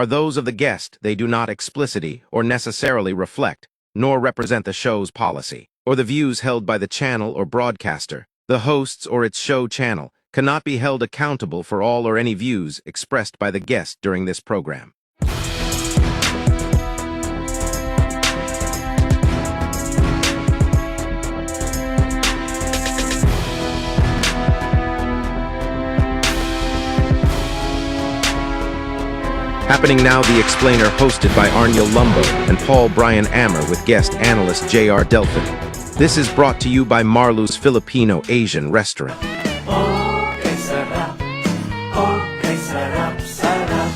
are those of the guest. They do not explicitly or necessarily reflect, nor represent the show's policy, or the views held by the channel or broadcaster. The hosts or its show channel cannot be held accountable for all or any views expressed by the guest during this program. Happening now, The Explainer, hosted by Arniel Lumbo and Paul Brian Ammer with guest analyst J.R. Delphin. This is brought to you by Marlu's Filipino Asian Restaurant. Okay, sarap. Okay, sarap, sarap.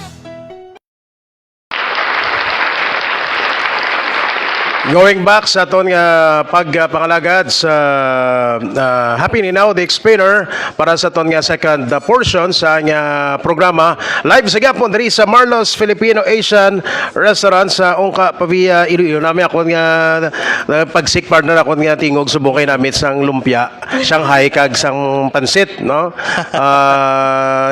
Going back sa aton nga pagpangalagad sa Happy Now, The Explainer para sa aton nga second portion sa nga programa. Live sa gapon diri sa Marlo's Filipino Asian Restaurant sa Ongka Pavia, Iloilo. Nami ako nga pagsik partner ako nga tingog subukay namin sang lumpia, Shanghai kag sang pansit, no?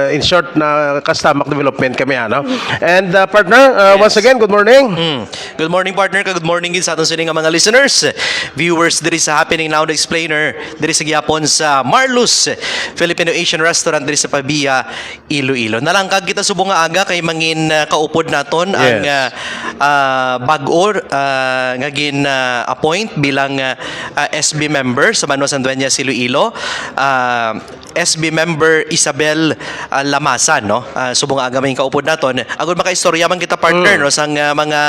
In short na stomach development kami ano. And partner, once again, good morning. Good morning, partner. Good morning din sa aton sini nga mga listeners, viewers diri sa Happening Now, The Explainer diri sa gyapon sa Marlo's Filipino Asian Restaurant diri sa Pavia, Iloilo. Nalangkag kita subong nga aga kay mangin kaupod naton ang bag-o nga gin-appoint bilang SB member sa Banwas Dueñas, Iloilo. SB member Isabel Lamasan, no? Subong aga may kaupod naton. Agud makaistorya man kita partner no sang mga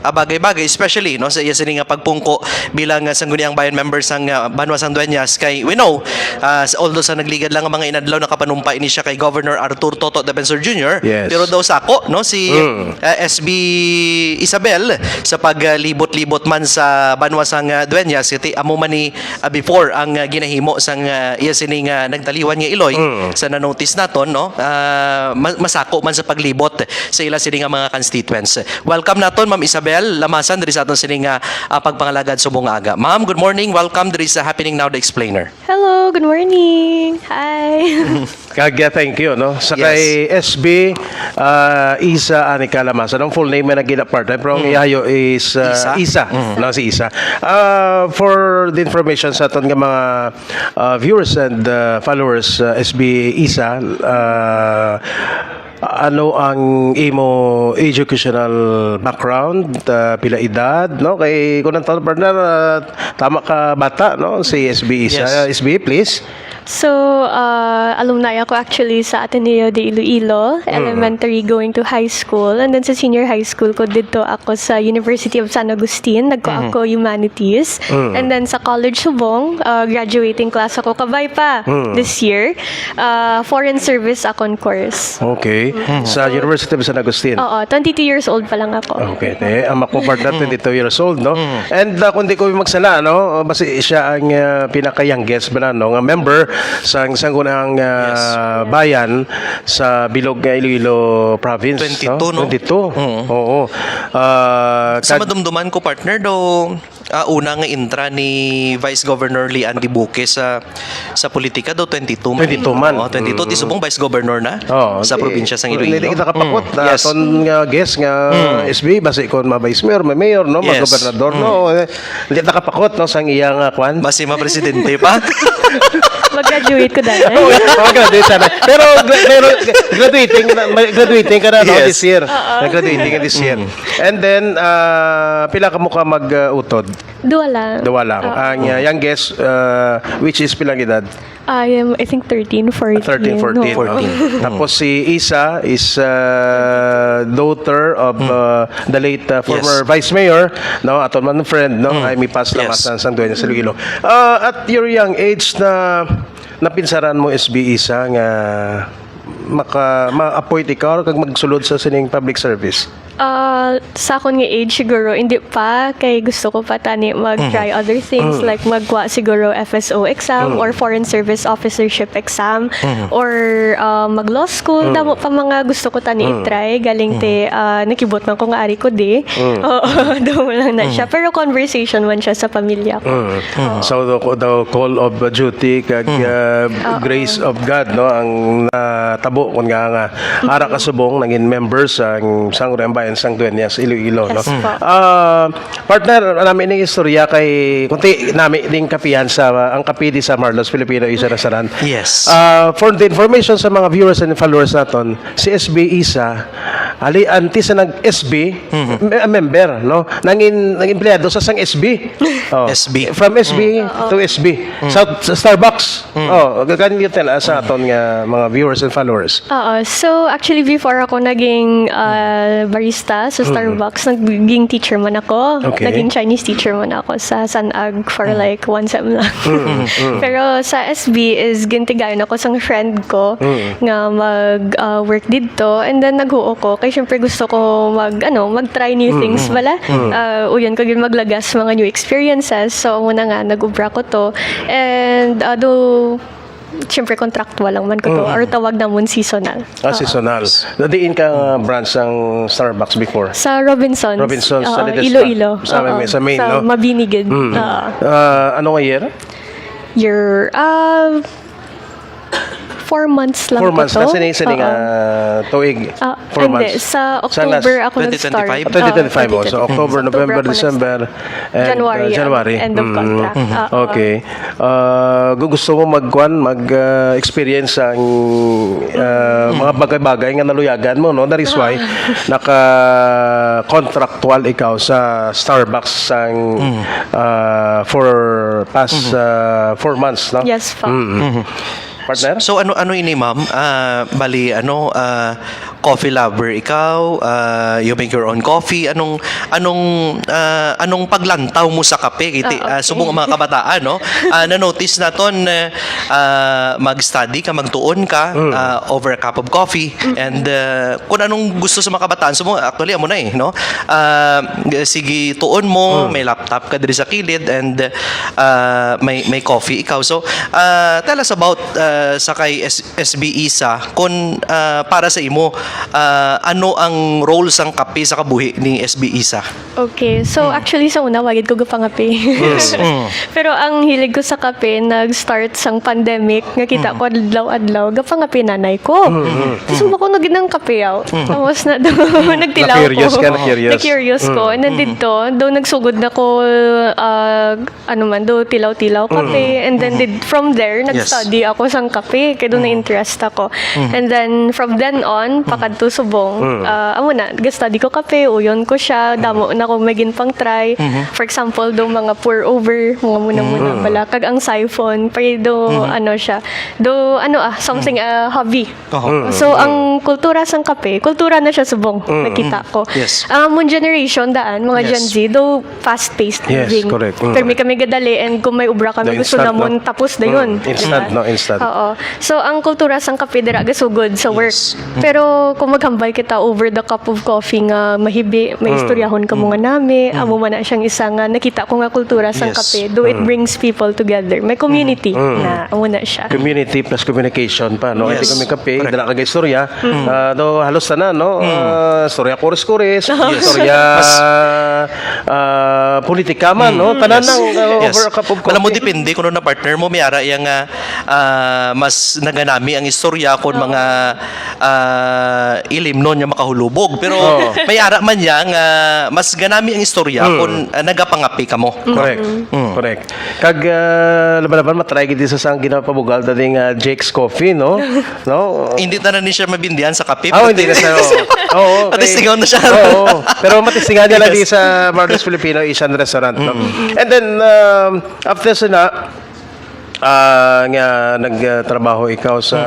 bagay-bagay, especially no sa iya sini nga pagpungko bilang sangguniang bayan member sang Banwas Dueñas kay we know although sa nagligad lang ang mga inadlaw na kapanumpa ini siya kay Governor Arthur Toto Defensor Jr. Yes. Pero daw sa ako no si SB Isabel sa paglibot-libot man sa Banwas Dueñas iti amo man ni before ang ginahimo sang iya sini nga nagtaliwan nga Iloy sa na-notice naton no masako man sa paglibot sa ila sini nga mga constituents. Welcome naton Ma'am Isabel Lamasan diri sa aton sini nga pagpangalagad subong aga. Ma'am, good morning. Welcome diri sa Happening Now, The Explainer. Hello, good morning. Hi. Kagya, thank you, no? Sa kay SB Isa Anika Lamasan. Ang full name na gina part-time, pero ang ihayo is Isa. No, si Isa. For the information sa aton nga mga viewers and followers, SB Isa, ano ang imo educational background, pila edad, no? Kay kung nang partner, tama ka bata, no? Si SB Isa. Yes. SB, please. So, alumni ako actually sa Ateneo de Iloilo, elementary going to high school. And then sa senior high school ko, dito ako sa University of San Agustin. Nagko ako humanities. And then sa College Subong, graduating class ako kabay pa this year. Foreign service akong course. Okay. Sa University of San Agustin. Oo, 22 years old pa lang ako. Okay, ang makupart na 22 years old, no? And kung di ko magsala, no? Basi siya ang pinaka-youngest ba na, no? Nga member sa sanggunang bayan sa Bilog nga Iloilo province. 22, no? 22. Oo. Sa madumduman ko partner do una nga intra ni Vice Governor Lian Dibuque sa politika do 22 man. 22 man. 22 ti subong Vice Governor na sa probinsya sang Iloilo. Hindi kita kapakot na Yes. ton nga guest nga SB basi kon ma-vice mayor, may mayor, no? Yes. Mag-gobernador, no? Hindi kita kapakot, no? Sang iyang kwan. Basi ma-presidente pa. Mag-graduate ko dahil. Graduate sana. Pero graduating ka na no, Yes. this year. Graduating ka this year. And then, pila ka mo ka mag-utod? Dua lang. Dawa lang. Ang youngest, which is pilang edad? I think 13, 14. 13, 14. No. Tapos si Isa is daughter of the late former Vice Mayor, no? Aton man friend, no? Ay mi pas Yes. Lamasan sang Dueñas sa Iloilo. At your young age na napinsaran mo SB Isa nga ma-appoint ikaw kag magsulod sa sining public service? Sa akong nga age siguro, hindi pa. Kay gusto ko pa tani mag-try other things like magwa siguro FSO exam or Foreign Service Officership exam or mag-law school. Damo pa mga gusto ko tani i-try. Galing te, nakibot man ko nga ari ko di. Oo, damo lang na siya. Pero conversation man siya sa pamilya ko. So the call of duty kag grace of God, no, ang mahitabo kung nga ara ka subong naging members sang Sangguniang Bayan sang Dueñas Iloilo no. Yes po. Partner namin ning istorya kay kunti namin ding kapihan sa ang kapi di sa Marlos Filipino Asian Restaurant. Yes. For the information sa mga viewers and followers naton, si SB Isa ali anti sa nag-SB member no nangin empleyado sa sang SB. SB. From SB to SB. Sa Starbucks. Can you tell us sa aton nga mga viewers and followers? Oo. So, actually, before ako naging barista sa Starbucks, naging teacher man ako. Okay. Naging Chinese teacher man ako sa Sanag for like 1 sem lang. Pero sa SB is gintigayon ako sa friend ko nga mag-work dito. And then, naghuo ko. Kaya syempre gusto ko mag-try new things bala. Uyon ko yun maglagas mga new experiences. So, muna nga, nag-ubra ko to. And, siyempre contractual lang man ko to or tawag namon seasonal. Seasonal. Nadiin ka branch ng Starbucks before? Sa Robinsons. Robinsons, sa Ledesma. Iloilo. Sa main, sa no? Mabinigid. Ano nga year? Year, 4 months lang 4 months ko to. na sining tuig. 4 Hindi, months. sa October ako 2025? nag-start. 2025 so October, November, ako December, and January. End of contract. Okay. Gusto mo mag-experience ang mga bagay-bagay nga naluyagan mo, no? That is why naka-contractual ikaw sa Starbucks sang for past 4 months, no? Yes, pa. Partner? So ano ini ma'am? Bali coffee lover ikaw, you make your own coffee. Anong paglantaw mo sa kape? Kiti subong ang mga kabataan no. Na-notice naton mag-study ka, magtuon ka over a cup of coffee and kung anong gusto sa mga kabataan subong actually amo na no. Sige tuon mo, may laptop ka diri sa kilid and may coffee ikaw. So tell us about sa kay SB Isa kung para sa imo ano ang role sang kape sa kabuhi ni SB Isa? Okay, so actually sa una wagid ko gapangape. Pero ang hilig ko sa kape nag-start sang pandemic nga kita ko adlaw-adlaw gapangape nanay ko. So ko nagid ng kape yaw. Tapos na do nagtilaw ko. Na-curious ko. And then dito do nagsugod na ko do tilaw-tilaw kape and then from there nag-study ako sang kape kaya do na-interest ako. And then from then on pakadto subong amo na ga-study ko kape uyon ko siya damo na ko magin pang try. For example do mga pour over mga muna bala kag ang siphon pero do siya do something hobby. So ang kultura sang kape kultura na siya subong nakita ko. Ang among generation daan mga Gen Z do fast-paced living. Correct. Pero kami gadali and kung may ubra kami gusto namon tapos dayon. Instant, no? Instant. Oo. So, ang kultura sang kape dira gasugod sa work. Pero, kung maghambal kita over the cup of coffee nga mahibi, may istoryahon ka mga nami, amo man na siyang isa nga nakita ko nga kultura sang kape. Do it brings people together. May community na amo na siya. Community plus communication pa, no? Ito kami kape, dala ka istorya. Do halos na, no? Istorya kores-kores, istorya politika man, no? Tanan ng over a cup of coffee. Alam mo, depende kung na partner mo, may ara yung mas naganami ang istorya kung mga ilim nun yung makahulubog. Pero may ara man yang mas ganami ang istorya kung nagapangapi ka mo. Correct. Correct. Kag laban-laban matry gid sa sang ginapabugal dating Jake's Coffee, no? No? Hindi na ni siya mabindihan sa kape. Hindi na siya. Oo. Matistingaw na siya. Oo. Pero matistingan niya lagi sa Marlos Filipino Asian Restaurant, no? And then after sa nga nagtrabaho ikaw sa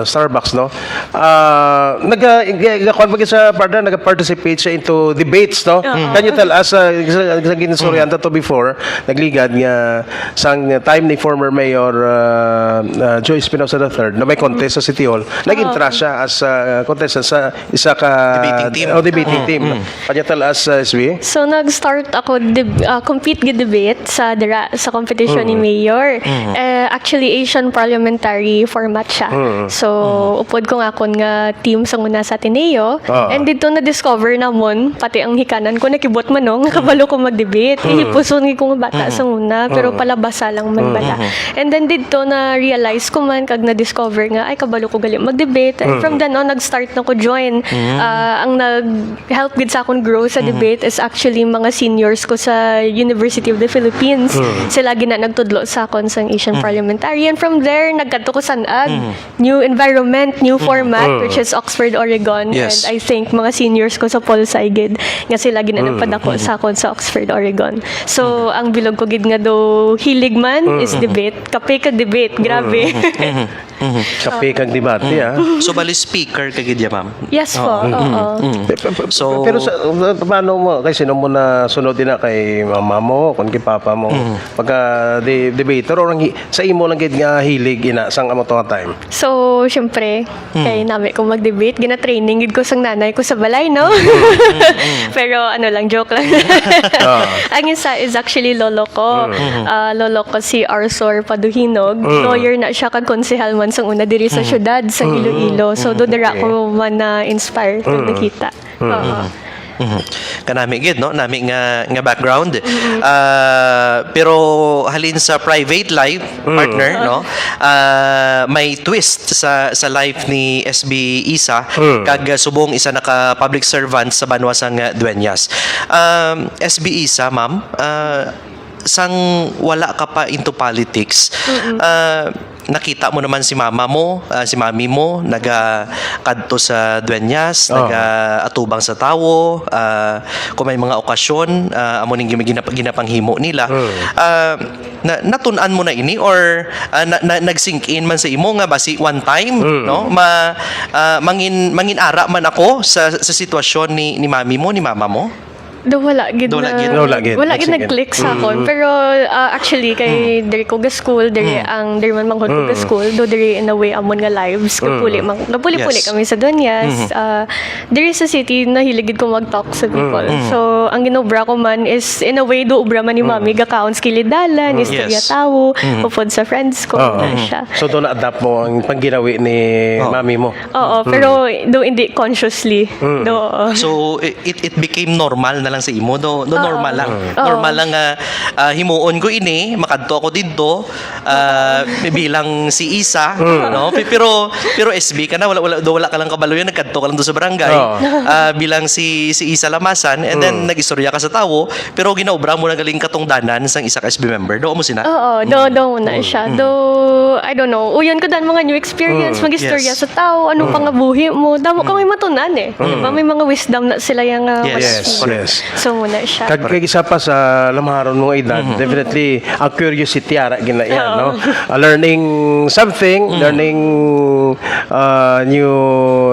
Starbucks, no? Nag-participate siya into debates, no? Can you tell us, sa ginsuryanta to before, nagligad nga sang time ni former Mayor Joy Espinosa III na may contest sa City Hall, nag-intra siya as contestant sa isa ka debating team. Can you tell us, SB? So, nag-start ako compete gid debate sa competition ni Mayor. Actually, Asian parliamentary format siya. So, upod ko nga kon nga team sa una sa Ateneo. And dito na-discover namon, pati ang hikanan ko, nakibot man no, nga kabalo ko mag-debate. Ihipuson ko nga bata sa una, pero palabasa lang man bala. And then dito na-realize ko man, kag na-discover nga, ay kabalo ko gali mag-debate. And from then on, nag-start na ko join. Ang nag-help gid sa akong grow sa debate is actually mga seniors ko sa University of the Philippines. Sila gina nagtudlo sa akon sa Asian parliamentary. And from there, nagkadto ko sanad. New environment, new format, which is Oxford, Oregon. Yes. And I think mga seniors ko sa Pol Sci gid nga sila gina nagpadako sa akon sa Oxford, Oregon. So, ang bilog ko gid nga do hilig man is debate. Kape ka debate, grabe. Kape kag debate, So, bali speaker ka gid ya, ma'am? Yes po, oo. So- pero paano mo, kasi sino mo na sunod din na kay mama mo, kung kay papa mo, pagka debater, or sa imo lang gid nga hilig ina, sang amo to nga time? So, syempre, kay nami ko mag-debate, gina-training gid ko sang nanay ko sa balay, no? Pero ano lang, joke lang. Ang isa is actually lolo ko. Lolo ko si Arsor Paduhinog. Lawyer na siya kag konsehal man sang una diri sa syudad sa Iloilo. So, doon dira ko man na-inspire kag nakita. Kanami gid no, nami nga background. Pero halin sa private life partner no, may twist sa life ni SB Isa kag subong isa naka public servant sa Banwasang Dueñas. SB Isa, ma'am, sang wala ka pa into politics, nakita mo naman si mama mo, si mami mo, kadto sa Dueñas, atubang sa tawo, kung may mga okasyon, amo ning ginapanghimo nila. Natunan mo na ini or nag-sink in man sa imo nga basi one time, no? Mangin ara man ako sa sitwasyon ni mami mo, ni mama mo. Wala gid Wala gid. wala gid nag-click sa akon. Pero actually kay diri ko ga school, diri man manghod ko ga school, do diri in a way amon nga lives kapuli Yes. kami sa Dueñas. Diri sa city nahilig gid ko mag-talk sa people. So ang ginobra ko man is in a way do ubra man ni mami ga kaons kilidalan, istorya Yes. tawo, upod sa friends ko na siya. So doon na-adapt mo ang pangginawi ni mami mo. Oo, pero do hindi consciously. Do So it became normal na lang sa imo do normal lang. Normal lang himuon ko ini, makadto ako didto bilang si Isa, no? Pero SB ka na wala ka lang kabalo yan, nagkadto ka lang do sa barangay. Bilang si Isa Lamasan, and then nag-istorya ka sa tawo, pero ginaobra mo na galing katungdanan sang isa ka SB member. Do mo sina? Oo, do na siya. Do, I don't know, uyon ko dan mga new experience, mag-istorya Yes. sa tao, anong pangabuhi mo. Damo kami matunan eh. Diba? May mga wisdom na sila yung Yes, yes. So muna siya. Kag isa pa sa lamaron mo edad, definitely ang curiosity ara gina yan, no? Learning something, learning new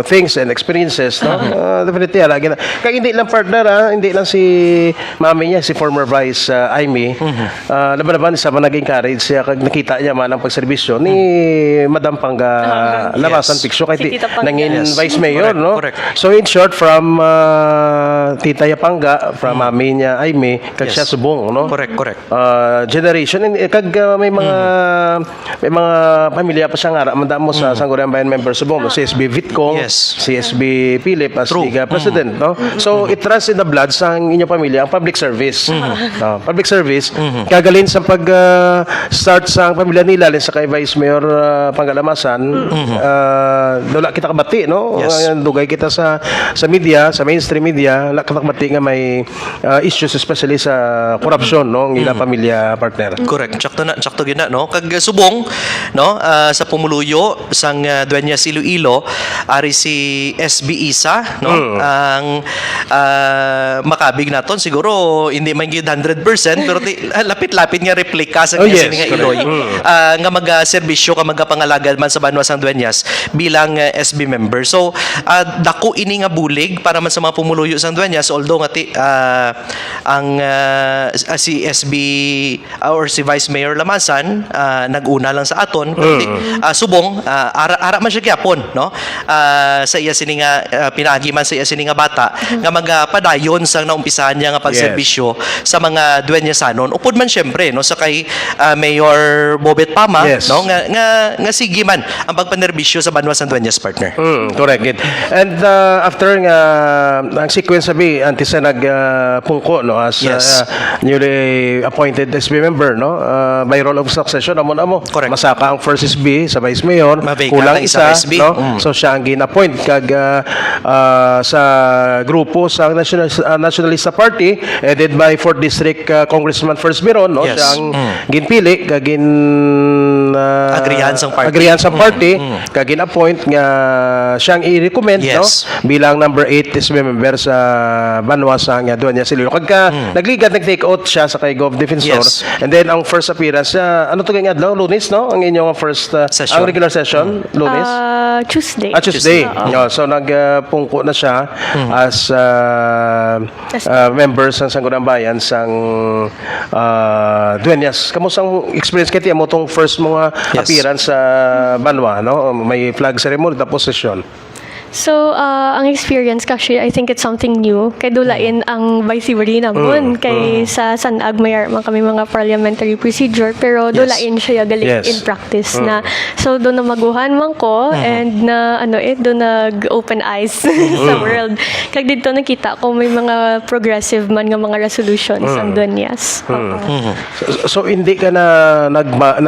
things and experiences, no? Definitely ara gina. Kag hindi lang partner, hindi lang si mami niya, si former Vice Amy. Laban-laban sa naging encourage siya kag nakita niya man ang pagserbisyo ni Madam Pangga Labasan Yes. Piccio kay Si Tita Pangga. nangin Yes. Vice Mayor, Correct, no? correct. So in short, from Tita Yapanga, from mami niya Aimee, kag Yes. siya subong, no? Correct. Generation and kag may mga pamilya pa siya nga manda mo sa Sangguniang Bayan member subong, no? Si SB Vitcong, Yes. si SB Philip as True. Liga President, no? So it runs in the blood sa inyong pamilya ang public service. No? Public service kagalin sa pag start sa pamilya nila sa kay Vice Mayor Panggalamasan, wala kita kabati, no? Yes. Dugay kita sa media, sa mainstream media, wala kita kabati nga may issues especially sa corruption, no? Ng ilang pamilya partner. Correct. Tsakto gina no. Kag subong no sa pumuluyo sang Dueñas Iloilo ari si SB Isa no. Ang makabig naton siguro hindi man gyud 100% pero lapit-lapit nga replika sa yes, nga correct. Iloy. Nga maga-serbisyo ka magapangalagad man sa Banwasang Dueñas bilang SB member. So dako ini nga bulig para man sa mga pumuluyo sang Dueñas, although nga si SB or si Vice Mayor Lamasan naguna lang sa aton kundi subong ara man siya gyapon no sa iya sini nga pinaagi man sa iya sini nga bata nga magpadayon sang naumpisahan niya nga pagserbisyo sa mga duenyasanon upod man syempre no sa kay Mayor Bobet Pama Yes. no nga sige man ang pagpanerbisyo sa Banwas ng Duenyas partner. Correct. And after nga ang sequence sabi antes na nagpungko no as Yes. newly appointed SB member no by role of succession amo Correct. masaka ang first SB sa vice mayor Mavacant kulang ang isa isa SB. no so siya ang gin-appoint kag sa grupo sa Nationalista Party headed by 4th District Congressman First Biron no Yes. siya ang ginpili kag Agrihan sang party. agrihan sa party kag gin-appoint nga siyang i-recommend Yes. no bilang number 8 SB member sa Banwas ang Dueñas Iloilo kag nagligad nag-take out siya sa kay Gov Defensor Yes. and then ang first appearance ano to kay adlaw Lunes no ang inyong first Session. ang regular session Lunes Tuesday. Tuesday. Oo. No, so nagpungko na siya as members ng Sangguniang Bayan sang Dueñas. Kamusta ang experience kiti mo tong first mga Yes. appearance sa Banwa no? May flag ceremony tapos session. So, ang experience actually, I think it's something new. Kay dulain ang vice namon. Kay sa Sanag, mayroon man kami mga parliamentary procedure, pero dulain siya galing Yes. in practice na. So, doon na maguhan man ko, and na, doon nag-open eyes sa world. Kag dito nakita ko may mga progressive man nga mga resolutions ang Dueñas. So hindi ka na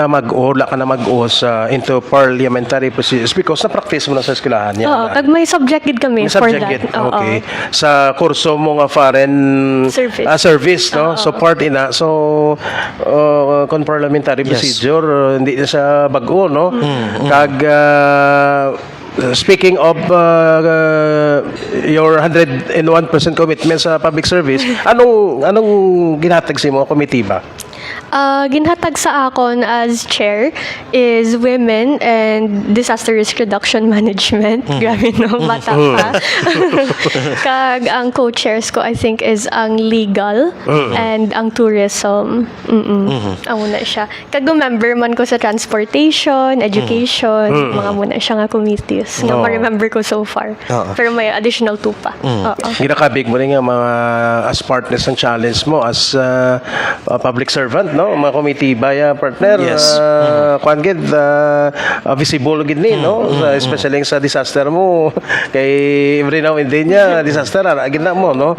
mag-o, wala ka na mag-o sa into parliamentary procedures because na-practice mo na sa eskwelahan niya. Oo, kag may subject gid kami May for subject that. yun. Oo. Okay. Sa kurso mo nga foreign Service. service no? So part ina. So kon parliamentary Yes. procedure hindi na siya bag-o no? Kag speaking of your 101% commitment sa public service, anong ginhatag sa mo komitiba? Ginhatag sa akon as chair is women and disaster risk reduction management. Grabe no, bata pa. Kag ang co-chairs ko I think is ang legal and ang tourism. Ang muna siya. Kag member man ko sa transportation, education, mga muna siya nga committees nga ma-remember ko so far. Pero may additional 2 pa. Oo. Ginakabig mo rin nga mga as partners ng challenge mo as public servant no mga komitiba ya partner Yes. kuan gid visible gid ni no especially sa disaster mo kay every now and then niya disaster gid na mo no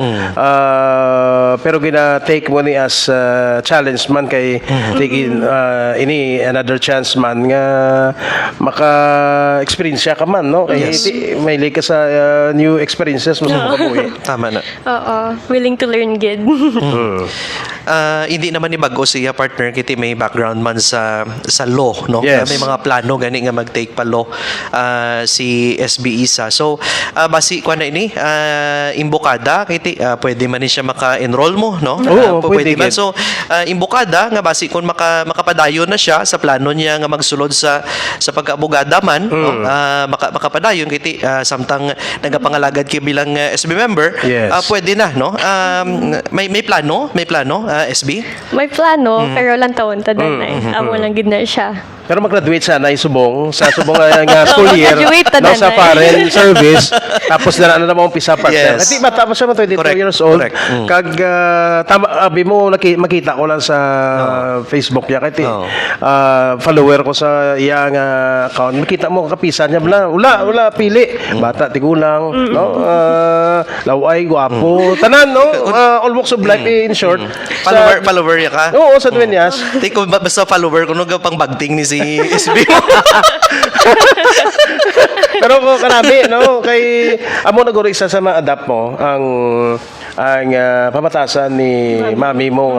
pero gina take mo ni as challenge man kay take in ini another chance man nga maka experience ka man no kay Yes. may ka sa new experiences mo sa buhay. Tama na. Oo. Willing to learn gid. Hindi naman ni bago siya partner kiti may background man sa law no. Yes. May mga plano gani nga mag-take pa law si SB Isa. So basi kuan na ini imbokada kiti pwede man ni siya maka-enroll mo no. Oo, pwede man. gid. So imbokada nga basi kung makapadayon na siya sa plano niya nga magsulod sa pagkaabogada man no. Makapadayon kiti samtang nagapangalagad kay bilang SB member Yes. pwede na no. May plano SB. May plano, pero lang taon tadanay. Amo lang gid na siya. Pero mag-graduate sana subong sa subong nga school year Mag-graduate no, sa na. foreign service tapos na naman umpisa partner. Yes. Kasi matapos siya 22 Correct. years old. Correct. Kag tama abi mo makita ko lang sa Facebook niya kay follower ko sa iya nga account. Makita mo kapisan niya bla. Wala pili. Bata tigulang no. Laway gwapo. Tanan no. All walks of life in short. Follower ya ka. Oo, sa Dueñas. Take ko basta follower ko no pang bagting ni si SB. Pero ko kanami no kay amo naguro isa sa ma-adapt mo ang pamatasan ni mami mo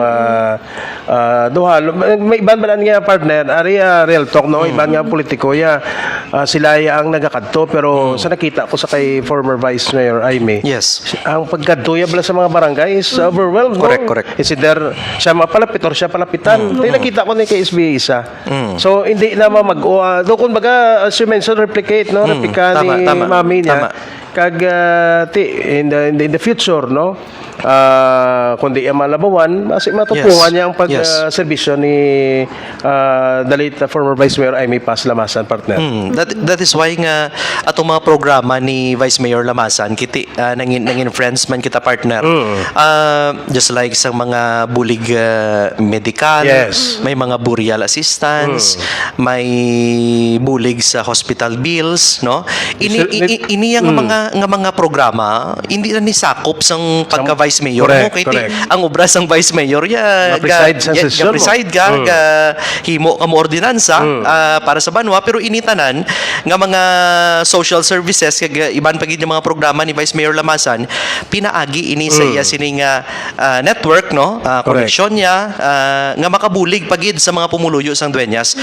duha may iban ba nga partner ari real talk no iban nga politiko ya sila ang nagakadto pero sa nakita ko sa kay former Vice Mayor Aimee Yes. ang pagkadtuya bala sa mga barangay is overwhelmed no? Correct. Is either siya mapalapit or siya palapitan tayo nakita ko ni kay SB isa so hindi na mag do kung baga as you mentioned replicate no replika ni Tama. mami niya Tama. kag in the future, no, kundi ang malabawan matupungan Yes. niya ang Yes. serbisyo ni the late former Vice Mayor Amy Paz Lamasan, partner. That is why nga atong mga programa ni Vice Mayor Lamasan kiti nangin friends man kita partner. Just like sa mga bulig medical, Yes. may mga burial assistance, may bulig sa hospital bills, no? Ini ang mga programa hindi na ni sakop sang pagka Vice Mayor Correct, mo kay correct. ang obra sang Vice Mayor ya Ma-preside sa sesyon mo. preside ka himo ka mo ordinansa para sa banwa pero initanan nga mga social services kag iban pagid yung mga programa ni Vice Mayor Lamasan pinaagi ini sa iya sining network no connection niya nga makabulig pagid sa mga pumuluyo sang dueñas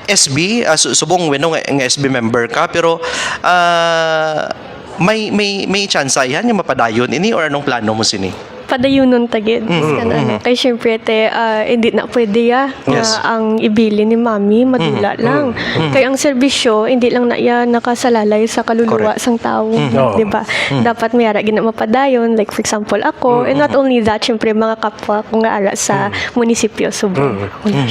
SB subong wenno nga SB member ka pero may chance yan yung mapadayon ini or anong plano mo sini? Padayunon tagid. Kay syempre te, hindi na pwede Yes. ang ibili ni mami, madula lang. Kay ang serbisyo, hindi lang na ya nakasalalay sa kaluluwa Correct. sang tao. Oo. Di ba? Dapat may ara gina mapadayon. Like for example, ako, and not only that, syempre mga kapwa ko nga ara sa munisipyo, Subo.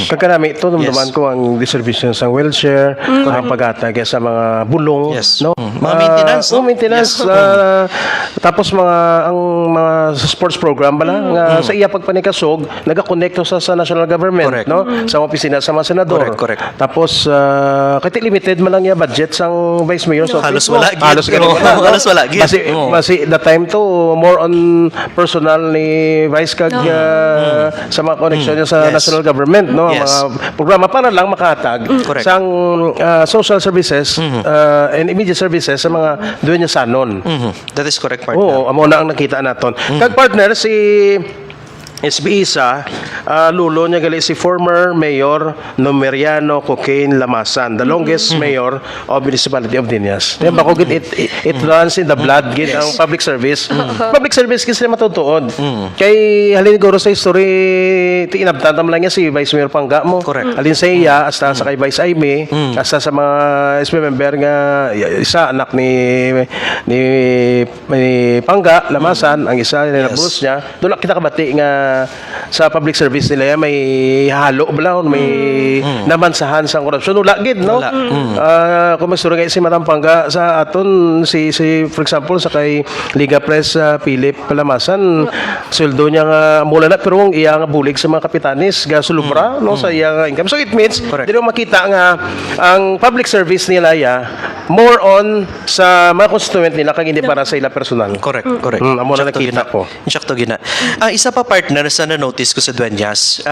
Kagkarami ito, naman Yes. ko ang distribution sa wheelchair, ang paghatag sa mga bulong, Yes. no? Mga maintenance, no? Maintenance. Tapos ang mga sports program bala nga sa iya pagpanikasog, nagakonekto sa national government, Correct. no? Sa opisina sa mga senador. Correct. Tapos kati limited man lang ya budget sang vice mayor sa Halos office mo. wala gid. Halos ganun Oo, wala, no? halos wala gid. Oo. Basi the time to more on personal ni vice kag sa mga connection niya sa Yes. national government, no? Yes. Mga programa para lang makahatag Correct. sang social services and immediate services sa mga duwenya sanon. That is correct partner. Oo, amo na ang nakita naton. Kag partner si SB Isa, lulo niya gali si former Mayor Numeriano Cocaine Lamasan, the longest mayor of Municipality of Dinas. Yan ba kung it runs in the blood gid ang public service. Public service kasi matutuod. Kay halin guro sa history ti inabtatam lang niya si Vice Mayor Pangga mo. Correct. Halin sa iya hasta sa kay Vice Aimee, hasta sa mga SB member nga isa anak ni Pangga Lamasan, ang isa ni Yes. boss niya. Dula kita kabati nga sa public service nila yan, may halo bala, may namansahan sa korupsyon. Wala gid, no? Wala. Kung magsuro nga si Madam Pangga sa aton, si for example, sa kay Liga Press Philip Palamasan, sweldo niya nga mula na, pero ang iya nga bulig sa mga kapitanis, ga sulubra, no? Sa iya nga income. So it means, Correct. di mo makita nga, ang public service nila ya, more on sa mga constituent nila, kag hindi para sa ila personal. Correct. Amo na Insakto nakita gina. ko. Insakto gina. Isa pa partner sa na-notice ko sa Dueñas,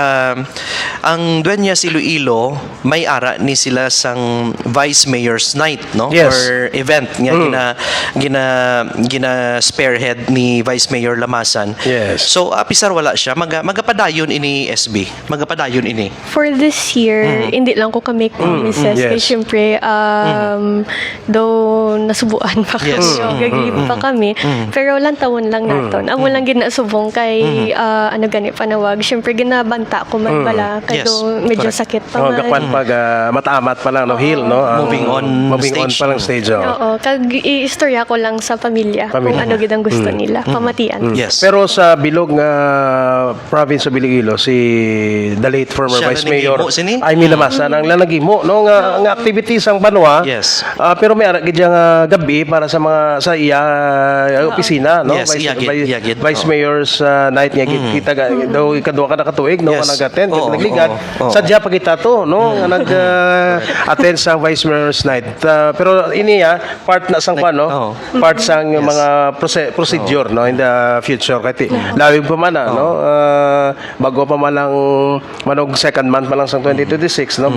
ang Dueñas Iloilo may ara ni sila sang Vice Mayor's Night, no? Yes. Or event nga gina spearhead ni Vice Mayor Lamasan. Yes. So pisar wala siya magapadayon ini SB. Magapadayon ini. For this year, hindi lang ko ka-make promises. Yes. Kaya syempre, though nasubuan pa kami, Yes. gagawin pa kami, pero lantawan lang naton. Amo lang ginasubong kay, ano gani panawag, syempre ginabanta ko man bala, Yes. kado medyo Correct. sakit pa Oh, man. gapan pag mataamat pa lang, no? Heal, no? Moving on Moving on stage. pa lang stage, oh. Oo, kag i-istorya ko lang sa pamilya, kung Pamilya. ano gid ang gusto nila, pamatian. Yes. Pero sa bilog nga province of Iloilo, si the late former Siya Vice na Mayor nagimo, sini? ay Lamasan ang lanagimo, no? Nga activities ang banwa. Yes. Pero may ara gid nga gabi para sa mga sa iya opisina, no? Yes, iya gid. Vice Oo. Mayor's night nga gid kita daw ikaduha ka na katuig, no? Yes. Nga nag-attend, Oo, nagligad. oo. Sadya pa kita to, no? Nga nag-attend sa Vice Mayor's night. Pero ini part na sang no? oo. Part sang mga procedure, no? In the future kati lawig pa man no? Bago pa man lang manog second month pa lang sang 2026, no?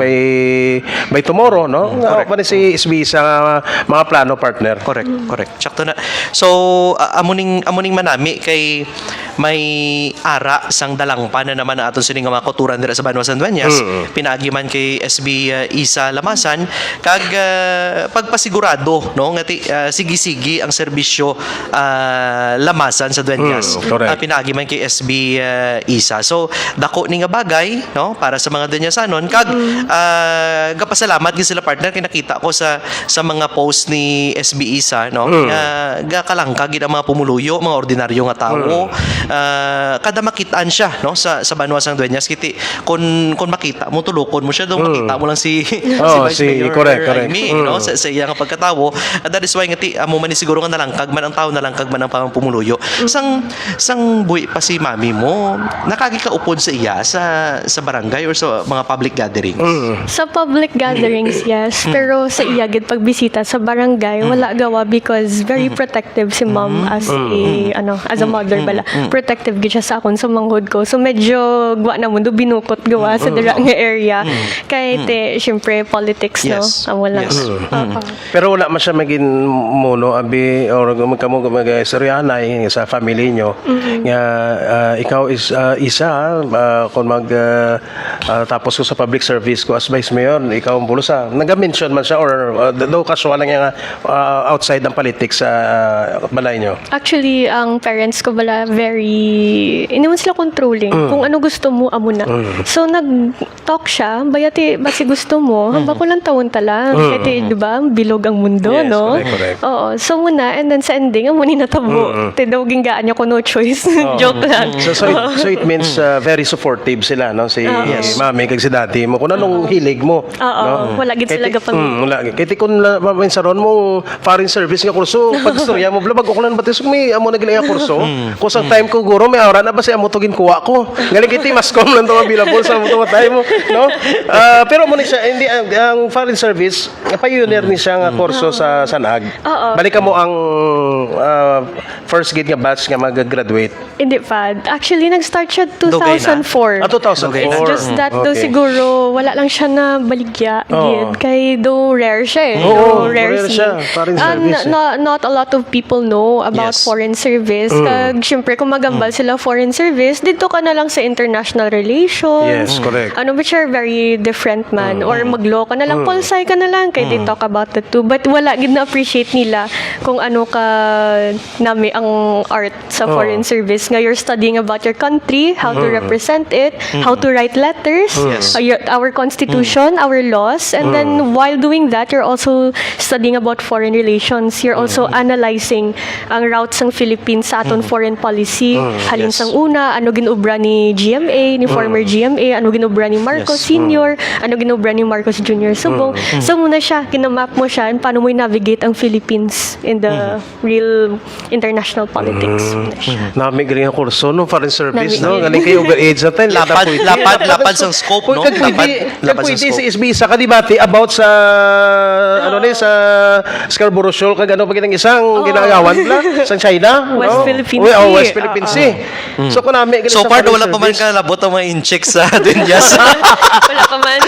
By tomorrow, no? Nga pa ni si SB sa mga plano partner. Correct. Sakto na. So amuning manami kay may ara sang dalangpa na naman na aton sining mga koturan dira sa Banwa San Dueñas. Pinaagiman kay SB Isa Lamasan kag pagpasigurado no nga sigi-sigi ang serbisyo lamasan sa Dueñas. Correct. Pinaagiman kay SB Isa. So dako ni nga bagay no para sa mga Dueñasanon kag gapasalamat gid sila partner kay nakita ko sa mga post ni SB Isa no gakalangka gid ang mga pumuluyo, mga ordinaryo nga tawo. Kada makitaan siya no sa Banwa San Dueñas kiti kun makita mo tulukon mo siya makita mo lang si Vice Mayor correct. Raimi no sa iya nga pagkatawo. That is why nga amo man ni siguro nga nalangkag man ang tawo nalangkag man ang pumuluyo. Sang buhi pa si mami mo nakagikaupod sa iya sa barangay or sa mga public gatherings. Sa public gatherings, yes. Pero sa iya gid pagbisita sa barangay, wala gawa because very protective si mom as a mother bala. Protective gid siya sa akon sa manghod ko. So medyo gwa na mundo binukot gawa sa dira nga area. Kay syempre politics no. Yes. Ang wala. Yes. Pero wala man siya maging mono abi or kamo mag-seryanay sa family nyo nga ikaw is isa kung tapos ko sa public service ko as vice mayor ikaw ang bulusa nag-mention man siya or daw casual lang yung outside ng politics sa balay nyo. Actually, ang parents ko bala very hindi man sila controlling. Kung ano gusto mo amo na. So nag-talk siya, bayati basi gusto mo, bako lang taon tala. Kasi 'di ba, bilog ang mundo, Yes, no? correct. Oo. So muna and then sa ending amo ni natabo. Daw gingaan niya ko no choice. Joke lang. So it means very supportive sila no si mami kag si daddy mo kung anong hilig mo. Oo. Wala gid sila gapang. Wala kiti kun mamin sa ron mo foreign service nga kurso pag storya mo blabag ko lang batis may amo na gila kurso. Kung sa time ko guro may aura na ba si amo to ginkuha ko. Galing kiti mascom lang to available sa mo time mo no. Pero mo ni siya hindi ang foreign service pioneer ni siya nga kurso sa Sanag. Balik mo ang first gate nga batch nga mag-graduate. Hindi pa. Actually, nag-start siya 2004. 2004. It's just that though siguro wala lang siya na baligya gid kay though rare siya eh. Oo, Though rare scene. siya, foreign service, Not a lot of people know about Yes. foreign service. Kag syempre kung magambal sila foreign service, dito ka na lang sa international relations. Yes, correct. Ano which are very different man or mag-law ka na lang, polsay ka na lang kay they talk about the two. But wala gid na appreciate nila kung ano ka nami ang art sa foreign service nga you're studying about your country, how to represent it, how to write letters, Yes. our constitution, our laws, and then while doing that, you're also studying about foreign relations. You're also analyzing ang routes ng Philippines sa aton foreign policy. Halin sang una, ano ginubra ni GMA, ni former GMA, ano ginubra ni Marcos Sr., ano ginubra ni Marcos Jr. Subong. So muna siya, kinamap mo siya, and paano mo navigate ang Philippines in the real international politics. Nami galing ang kurso no foreign service Nami- no galing kayo overage sa time Lapad sang scope no. Kag pwede sa isbisa ka debate about sa ano ni sa Scarborough Shoal kag ano pa kitang isang ginagawan bla sa China West no? Philippine Uy, Sea. West Philippine Sea. So kung nami So far wala pa man ka labot ang mga inchecks sa Dueñas. Wala pa man.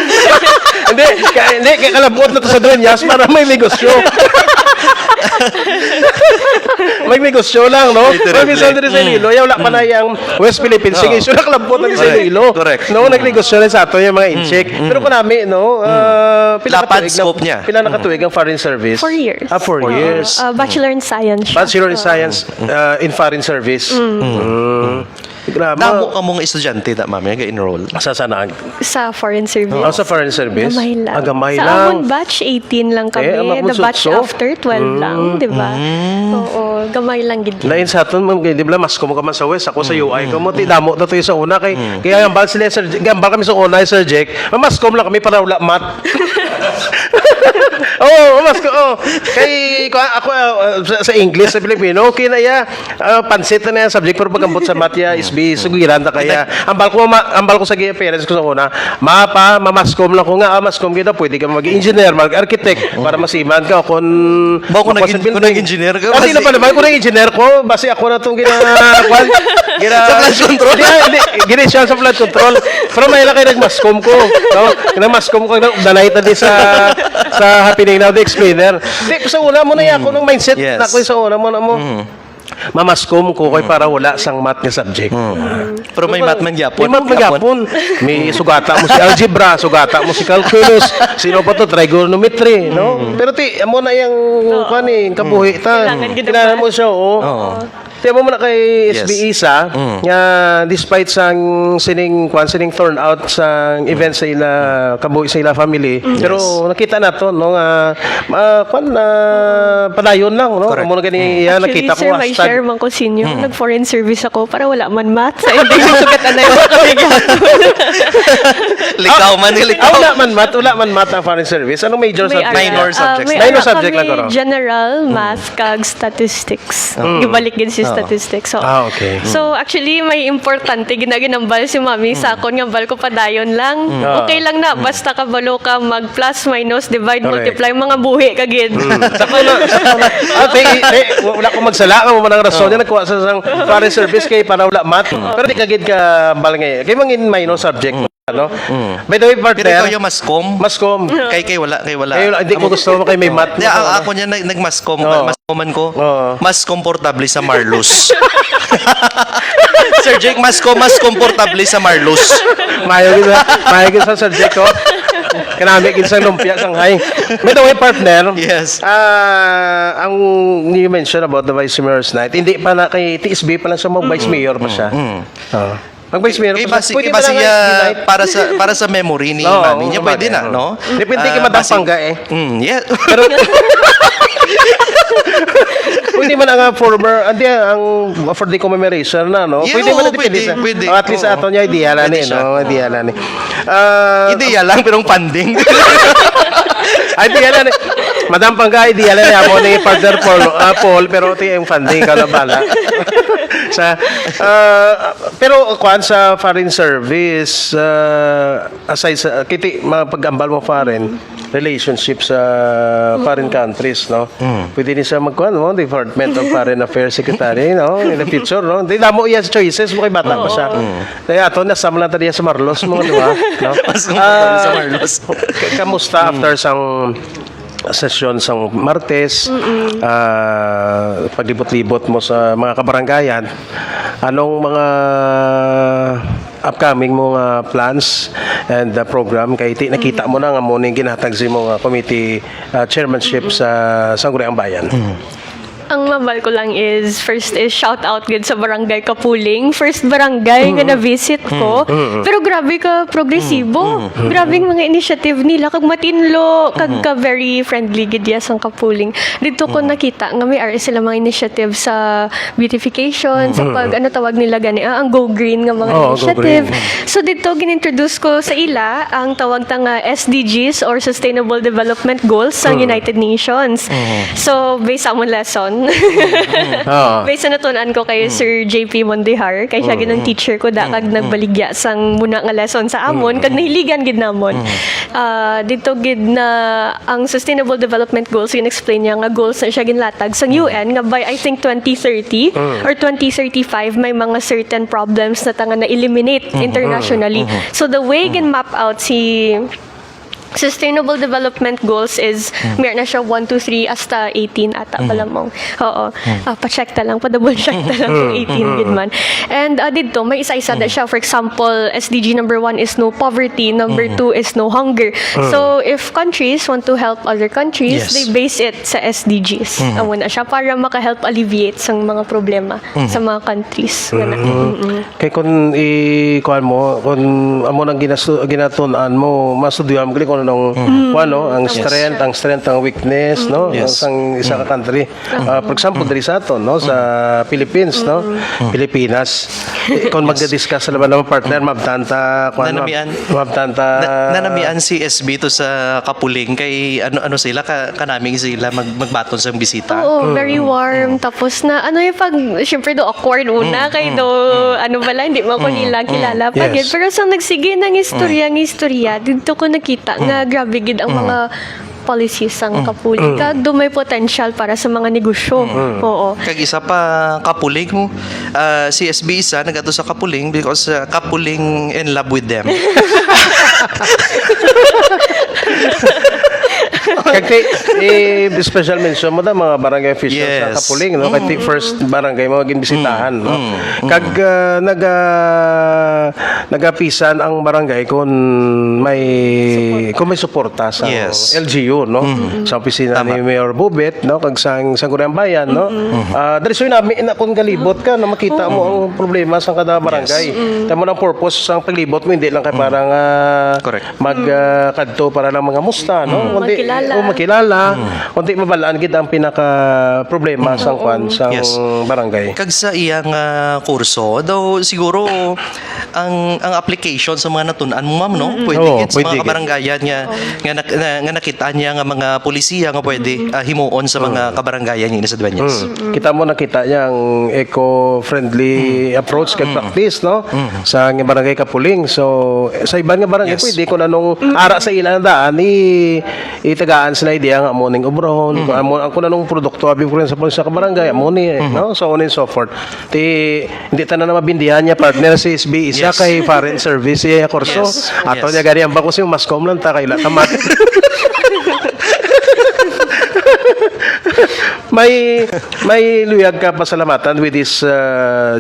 hindi kaya kalabot na to sa Dueñas para may negosyo. May negosyo lang, no? May minsan din sa Iloilo, wala pa na yung West Philippines. Sige, so nakalabot na din sa Iloilo. Correct. No, nagnegosyo rin sa ato yung mga incheck. Pero kung namin, no, pila Lapad nakatuig scope niya. Pila nakatuig ang foreign service? 4 years. 4 years. Bachelor in Science siya. Bachelor in Science in Foreign Service. Grabe. Damo ka mong estudyante da mami ga-enroll. Sa Sanag. Sa foreign service. Sa Foreign Service? Gamay lang. Gamay sa lang. amon batch, 18 lang kami. ang The batch magsutso. after, 12 lang. Diba? Oo, gamay lang gid. Lain sa aton, di ba, mas kumo ka man sa West, ako sa UI, kamo ti damo na to sa una kay kaya gambal sila Sir, gambal kami sa una Sir Jack. Mas kom lang kami para wala mat. mas ko. Kay ako sa English sa Filipino, okay na ya. Pansit na yung subject pero pagambot sa math ya isbi sugiran ta kaya. Ambal ko sa parents ko sa una, mamaskom lang ko nga, maskom kita pwede ka mag-engineer, mag-architect para masiman ka kun Ba kung nag-engineer ka kasi na pa naman, kung nag-engineer ko, base ako na itong Sa flood control? Gina siya sa flood control. Pero may lang kayo nag-mascom ko. No? Nag-mascom ko, danay tadi sa happening now, the explainer. Hindi, sa una mo na yan, ako ng mindset Yes. na ako sa una mo na mo. mamaskom ko kay para wala sang math nga subject. Pero may math man gyapon. May math magyapon. May sugata mo si algebra, sugata mo si calculus, sino pa to trigonometry, no? Pero amo na yung kani kabuhi ta. Kailangan gid Kailangan mo siya, oo. Oo. Tiyan mo na kay Yes. SB Isa, nga despite sang sining turn out sa event sa ila kabuhi sa ila family, pero nakita na to no nga padayon lang no. Correct. Amo na gani yan Actually, nakita ko sir, may hastag. share man ko sinyo. Nag-foreign service ako para wala man math. Sa hindi sugatan na yung Likaw man, likaw. Wala man mat ang foreign service. Anong major subject? Minor subjects. Minor subject lang ko, no? General, math, kag statistics. Gibalik din si statistics. So, Okay. So, actually, may importante ginaginambal si mami sa akon nga bal ko padayon lang. Okay lang na. Basta kabalo ka mag plus, minus, divide, Correct. multiply, mga buhi kagid. Wala ko magsala mo man ang rason niya nagkuha sa sang foreign service kay para wala mat. Pero di kagid ka bal ngay. Kay mangin minor subject no. By the way, Pero ikaw partner, yung mascom. maskom. Kay wala. Hindi ko gusto mo kay may mat. Di, ako niya nagmaskom. Oo. Maskoman ko. Oo. Mas komportable sa Marlos. Sir Jake, mas komportable sa Marlos. Mayo gid sa subject ko. Kanami gid sa lumpia Shanghai. By the way, partner, Yes. ang you mentioned about the Vice Mayor's Night, hindi pa na kay TSB pa lang siya mag-Vice Mayor pa siya. Pag Vice Mayor Kay pa siya, pwede iba pa lang siya i-invite. para sa memory ni Oo, mami niya. oo, Pwede na, oo. no? Depende kay Madam Pangga eh. Yeah. Pero pwede man ang former, ang for the commemoration na, no? Yeah, Pwede man oo, na depende pwede, sa. pwede. At least Oo. ato niya idea na Pwede ni, siya. no? Idea na ni. Ideya lang, pero funding. Idea na ni. Madam Pangga, idea na niya mo ni partner Paul, pero ito yung funding ka na bala. Pero kuan sa foreign service, aside sa kiti mapag-ambal mo foreign relationship sa foreign countries, no? Pwede din siya magkuhan mo Department of Foreign Affairs Secretary, no? In the future, no? Di damo iya choices mo kay bata pa siya. Kaya ato nasama lang tadiya sa Marlos mo, di ba? No? Mas komportable sa Marlos. Kamusta after sang sesyon sang Martes, paglibot-libot mo sa mga kabarangayan, anong mga upcoming mga plans and program kay nakita mo na nga mo ning ginhatag si mga committee chairmanship sa Sangguniang Bayan. Ang mabal ko lang is, first is shout out good sa Barangay Kapuling. First barangay nga na-visit ko. Pero grabe ka progresibo. Grabe ang mga initiative nila. Kag matinlo, kag ka very friendly gid ya sang Kapuling. Dito ko nakita nga may sila mga initiative sa beautification, sa pag ano tawag nila gani, ang Go Green nga mga Oo, Go initiative. Green. So dito ginintroduce ko sa ila ang tawag ta nga SDGs or Sustainable Development Goals sa United Nations. So based sa among lesson, Oo. based sa natunan ko kay Sir JP Mondihar, kay siya ginang teacher ko da kag nagbaligya sang muna nga lesson sa amon kag nahiligan gid namon. Dito gid na ang Sustainable Development Goals in-explain niya nga goals na siya ginlatag sang UN nga by I think 2030 or 2035 may mga certain problems na tanga na eliminate internationally. So the way gin map out si Sustainable Development Goals is meron na siya 1, 2, 3 hasta 18 ata pala mong. Oo. Pa-check ta lang, pa-double check ta lang kung 18 gid man. And dito may isa-isa na siya. For example, SDG number 1 is no poverty, number 2 is no hunger. So if countries want to help other countries, Yes. they base it sa SDGs. Amo na siya para maka-help alleviate sang mga problema sa mga countries. Kay kung kuan mo, kung amo nang ginatunan mo, masudyam gali kung anong ano, ang strength, ang weakness, no? Yes. Ang isa ka country. For example, diri sa aton, no, sa Philippines, no? Pilipinas. Kung magdi-discuss sa laban ng partner, mabtanta, kuan Nanamian. mabtanta. Nanamian si SB to sa Kapuling kay ano sila kanaming sila magbaton sa bisita. Oo, very warm. Tapos na, ano yung pag, syempre do awkward una, kay do, ano bala, hindi mo ko nila kilala pa. Yes. Pero sa nagsige ng istorya, dito ko nakita nga grabe gid ang mga policies ang Kapuling. Kag do may potential para sa mga negosyo. Oo. Kag isa pa Kapuling mo, si SB isa nagato sa Kapuling because Kapuling in love with them. Kagti, special mention mo na mga barangay officials Yes. sa Kapuling, no? Kagti first barangay mo gimbisitahan, no? Kag nagapisan ang barangay kung may suporta sa Yes. LGU, no? Sa opisina ni Mayor Bubet, no? Kag sa Sangguniang Bayan, no? Dali so nami na kung galibot ka, no? Makita mo ang problema sa kada barangay. Tamo ng purpose sa paglibot mo hindi lang kay parang Correct. magkadto para lang mga musta, no? Kundi Magkilala. magkilala, kundi mabalaan gid ang pinaka problema sa kwan sa Yes. barangay. Kag sa iyang kurso, daw siguro ang application sa mga natunan mo, ma'am, no? Pwede Oo, gid sa pwede mga gid. kabaranggayan nga nakita niya nga mga polisiya nga pwede himuon sa mga kabaranggayan niya sa Dueñas. Kita mo nakita niya ang eco-friendly approach kay practice, no? Sa nga barangay Kapuling. So sa ibang nga barangay Yes. pwede kung anong ara sa ilang daan itagaan sila idea nga amo ning obron, kung anong produkto abi ko rin sa kabarangay amo ni, no? So on and so forth. Hindi tanan na mabindihan niya partner si SB isa Yes. kay foreign service siya kurso. Yes. Ato Yes. niya gari ang bako si mascom lang ta kay latamat. may luyag ka pasalamatan with this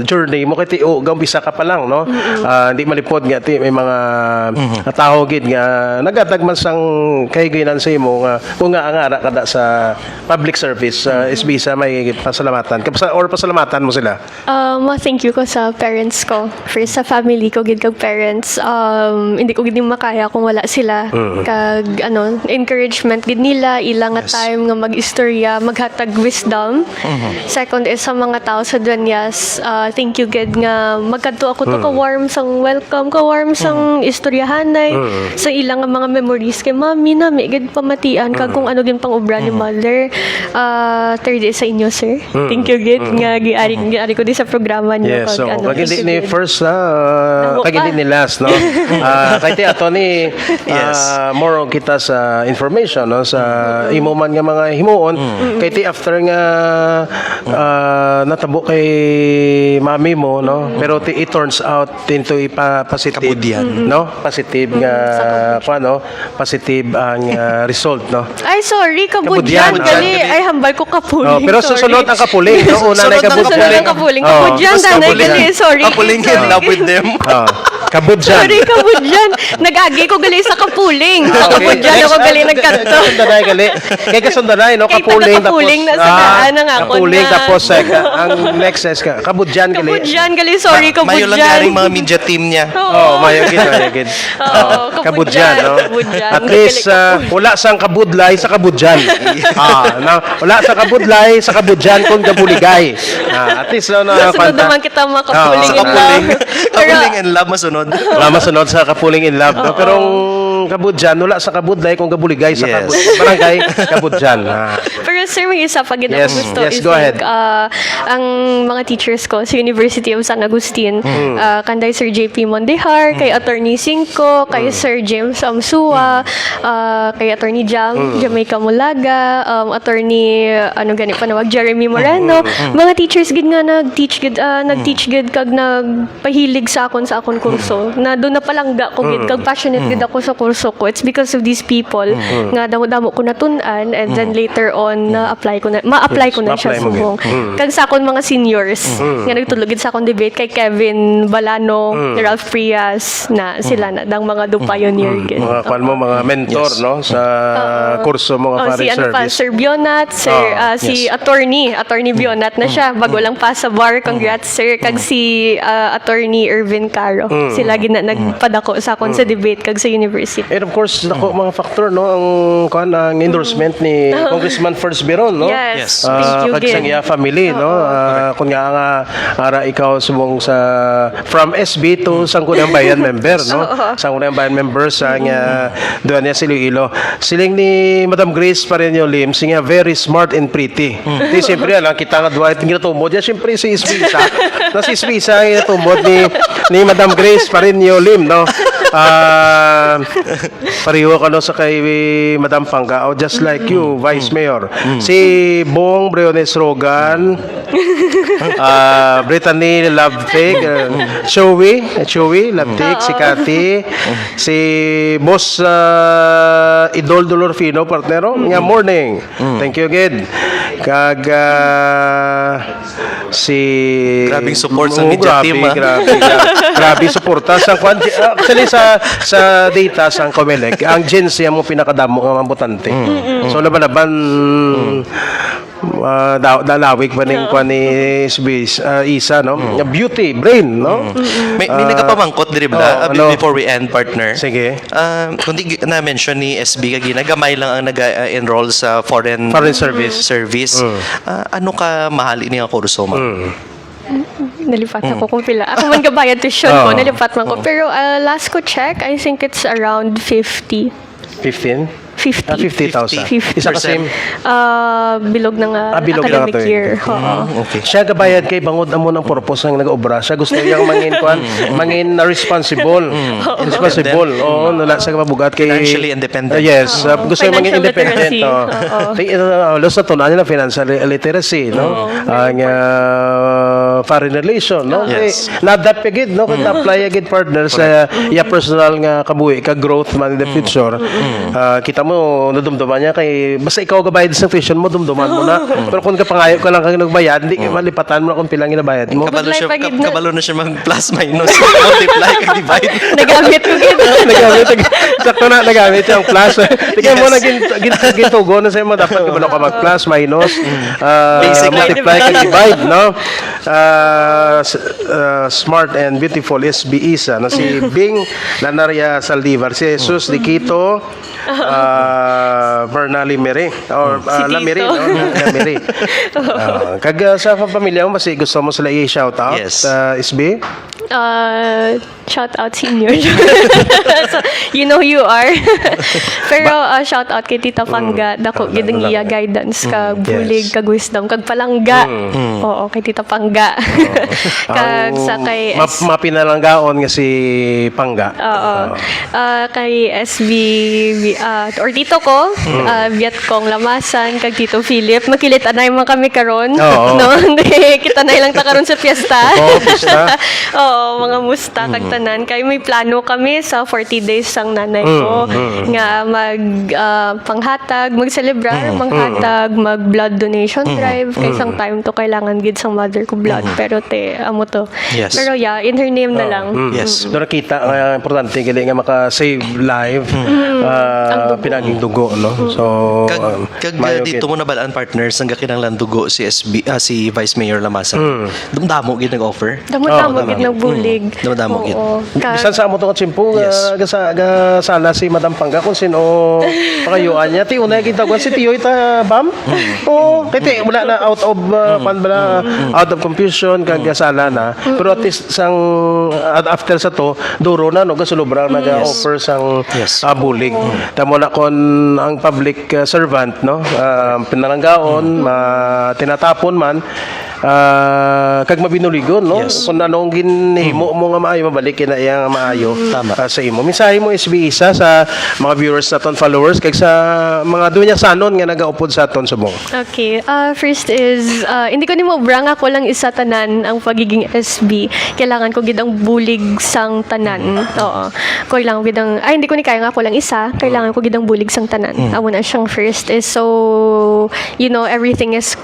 journey mo kay tio gambisa ka pa lang, no? Hindi malipod nga ti may mga tao gid nga nagatag man sang kahigayon sa imo nga kung nga ang ara kada sa public service SBISA may pasalamatan or pasalamatan mo sila. Thank you ko sa parents ko. First sa family ko, gid kag parents. Hindi ko gid makaya kung wala sila. Kag encouragement gid nila ilang nga time nga mag-istorya, maghatag wisdom. Second is sa mga tao sa Dueñas, thank you gid nga magkadto ako to ka-warm sang welcome, ka-warm sang istoryahanay. Sa ilang nga mga memories kay mami na may gid pamatian kag kung ano gid pang obra ni mother. Third is sa inyo, sir. Thank you gid nga giari ko di sa programa niyo. Yes, so kag hindi ni gid. first Ako kag hindi pa. ni last, no? Kay ti ato ni more on kita sa information, no, sa imo man nga mga himuon kay ti after nga natabo kay mami mo, no, pero it turns out into positive, Kabudyan. no, positive nga no, positive ang result, no. Ay, sorry, Kabudyan. kabudyan. Gali, ay, hambal ko kapuling. Pero susunod ang Kapuling, no, una na Sunod ang Sunod ang kapuling. Kabudyan, tanay, gali, sorry. Kapuling in love with them. Kabudyan. Sorry, kabudyan. Nag-agi ko gali sa kapuling. Sa kabudyan ako gali nagkanto. Kasundanay gali. Kay kasundanay, no, Kay Kapuling taga-Kapuling na sa daan na nga ako Kapuling na. tapos ang next is Kabudyan gali. Kabudyan, gali, sorry, Mayo lang kabudyan. yaring mga media team niya. Oh, mayagid, mayagid. Oo, Kabudyan, no. kabudyan. At least wala sang kabudlay sa kabudyan. Wala sa kabudlay sa kabudyan kung gabuligay. At least no, Sunod naman kita mga kapuling. Sa kapuling. Kapuling in love masunod. wala masunod sa Kapuling in love, no? Pero ang kabudyan, wala sa kabudlay kung gabuligay sa Yes. barangay kabudyan. Pero sir, may isa pa gid Yes, ako gusto yes, is go like, ahead. ang mga teachers ko sa University of San Agustin, kanday Sir JP Mondehar, kay Attorney Cinco, kay Sir James Amsua, kay Attorney Jamaica Mulaga, Attorney panawag Jeremy Moreno, mga teachers gid nga nag-teach gid kag nagpahilig sa akon kurso. Na doon na palangga ko gid kag passionate gid ako sa kurso ko. It's because of these people nga damo ko natunan, and then later on ma-apply ko na siya Ma-apply mo subong. gid. Kag sa akon mga seniors nga nagtulog gid sa akon debate kay Kevin Balano, Ralph Frias na sila na dang mga do pioneer gid. Mga kwan mo, mga mentor, Yes. no, sa kurso mo nga si foreign service. Sir Bionat, si Attorney Bionat na siya, bago lang pa sa bar, congrats sir, kag si Attorney Irvin Caro. Sila gid na nagpadako sa akon sa debate kag sa university. And of course, dako mga factor, no, ang endorsement ni Congressman First Biron, no? Yes, Yes. thank you Kag sa gid. iya family, no? Kung nga ara ikaw subong sa from SB to Sangguniang Bayan member, no? Sangguniang Bayan member sa nga Dueñas Iloilo. Siling ni Madam Grace Pareño Lim, siya very smart and pretty. Di siyempre lang kita nga duwa tingin tumod ya siyempre si Isbisa. Na si Isbisa tumod ni Madam Grace Pareño Lim, no? Pariho ka no sa kay Madam Pangga, just like you, Vice Mayor. Si Bong Briones Rogan, Brittany Lovetig, Chewy Lovetig, si Cathy, si Boss Idol Dolorfino, partnero, nga morning. Thank you again. Kag si Grabing support sa Oo, media team, ah. Grabe suporta sa actually sa data sa Comelec, ang Gen Z mo pinakadamo nga mabutante. So laban-laban dalawig pa ning kwan ni Isa no. Beauty brain no. May nagapamangkot diri ba before we end, partner? Sige. Kundi na-mention ni SB kag nagamay lang ang nag-enroll sa foreign service. Ano ka mahal ini nga kurso, ma'am? Nalipat ako kung pila. Ako man gabayad tuition ko, nalipat man ko. Pero last ko check, I think it's around 50. 15? 50. 50,000. 50. Isa kasi Bilog ng bilog lang academic to, year. Okay. siya gabayad kay bangod amo ng purpose ng nag-obra. Siya gusto niyang mangin na responsible. Responsible. Oo, nala sa mabugat kay Financially independent. Yes, gusto niya mangin Financial independent. literacy. Los na tunan niya financial literacy, no? Ang foreign relation, no? Yes. Nadap agad, no? Kung apply agad partner sa personal nga kabuhi, ka growth man in the future. Kita mo nadumduman niya kay basta ikaw gabayad sa tuition mo, dumduman mo na. Pero kung kapangayo ka lang kang nagbayad, hindi malipatan mo na kung pilang ginabayad mo. Kabalo na siya mag plus minus, multiply kag divide. Nagamit ko gito. Sakto na nagamit yung plus. Tingnan mo na gintugo na sa'yo mo. Dapat kabalo ka mag plus, minus, Basic multiply, kag divide, no? Smart and beautiful SB Isa na si Bing Lanaria Saldivar, si Jesus Diquito, Bernali Mere or Lamiri, no? Lamiri. Kag sa pamilya mo basi gusto mo sila i-shout out, Yes. SB? Shout out senior. So, you know who you are. Pero shout out kay Tita Pangga. Dako gidang iya guidance kag bulig kag wisdom kag palangga. Oo, kay Tita Pangga. Kag sa kay Mapinalanggaon nga si Pangga. Oo. Kay SB or tito ko, Vietcong Lamasan, kag Tito Philip, makilit anay man kami karon. Oo. No, kita na lang ta karon sa fiesta. Oo, fiesta. Oo, mga musta kag tanan. Kay may plano kami sa 40 days sang nanay ko nga panghatag, mag-celebrar, manghatag, mag-blood donation drive kay sang time to kailangan gid sang mother ko blood pero amo to. Yes. Pero yeah, in her name na lang. Yes. Doon nakita importante gali nga maka-save life pinaging dugo, no? So Kag mayo dito gid. mo nabalaan, partners ang gakinanglan dugo si si Vice Mayor Lamasan. Dumdamo gid nag-offer. Damo-damo gid nagbulig. Damo-damo gid. Oo. Bisan sa amo to katsimpo Yes. sala si Madam Pangga kung sino pakayuan niya ti unay gitawag si Tiyoy ta bam. Oo, kiti wala na out of out of confusion kag sala na. Pero at least sang after sa to duro na no gasulubra nag-offer sang Yes. bulig. Tamo na kon ang public servant no pinalanggaon tinatapon man kag mabinuligon no Yes. kung anong ginhimo mo nga maayo mabalik na iya nga maayo sa imo mensahe mo SB Isa sa mga viewers naton followers kag sa mga dunya sanon nga nagaupod sa aton subong. Okay. First is, hindi ko nimo brang ako lang isa tanan ang pagiging SB. Kailangan ko gid ang bulig sang tanan. Oo. Kailangan ko gid ang, hindi ko ni kaya nga ako lang isa. Kailangan ko gid ang bulig sang tanan. Amo na siyang first is so, everything is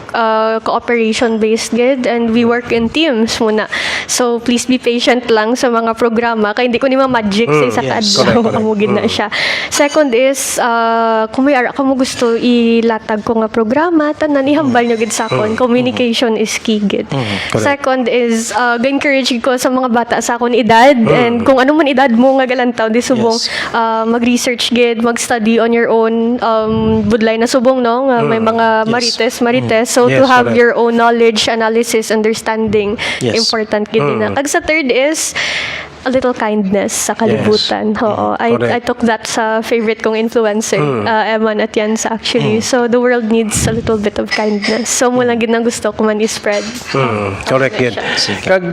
cooperation based gid and we work in teams muna. So, please be patient lang sa mga programa kay hindi ko ni ma-magic sa isa ka Yes. adlaw. Amo gid na siya. Second is, kung may ara ka mo gusto ilatag ko nga programa, tanan ihambal nyo gid sa akon. Communication is key gid. Second is, ga-encourage ko sa mga bata sa akon edad and kung ano man edad mo nga galantaw di subong Yes. mag-research gid, mag-study on your own, budlay na subong no nga may mga marites. So to Yes, have correct. your own knowledge, analysis, understanding, Yes. important gid na. Kag sa third is a little kindness sa kalibutan. Oo. I Correct. took that sa favorite kong influencer, Eman Atienza actually. So the world needs a little bit of kindness. So mula gid nang gusto ko man i-spread. Correct yun. Kag